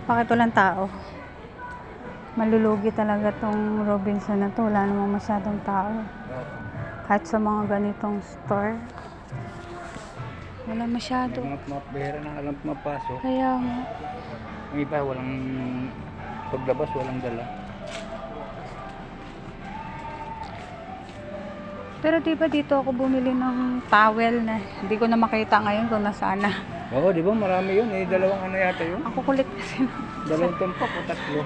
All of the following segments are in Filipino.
Bakit walang tao? Malulugi talaga tong Robinson na to. Wala namang masyadong tao. Kahit sa mga ganitong store. Wala masyado. May mga bihira na alam mapasok. Kaya nga. May iba walang paglabas, walang dala. Pero di ba dito ako bumili ng towel na hindi ko na makita ngayon kung nasaan na. Oo, di ba? Marami yun. Eh, dalawang ano yata yun. Ako kulit kasi. Dalawang tumpak o tatlo.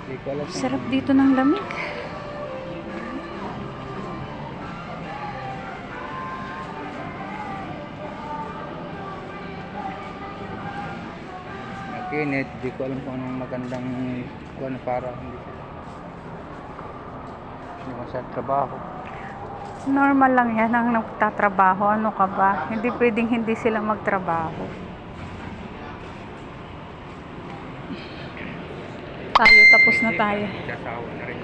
Hindi ko alam. Sarap dito ng lamig. Nakinit. Hindi ko alam kung anong magandang kuwan para hindi sila. Hindi ko sa trabaho. Normal lang yan ang nagtatrabaho. Ano ka ba? Hindi pwedeng hindi sila magtrabaho. Tayo, tapos na tayo. Sasawa na rin.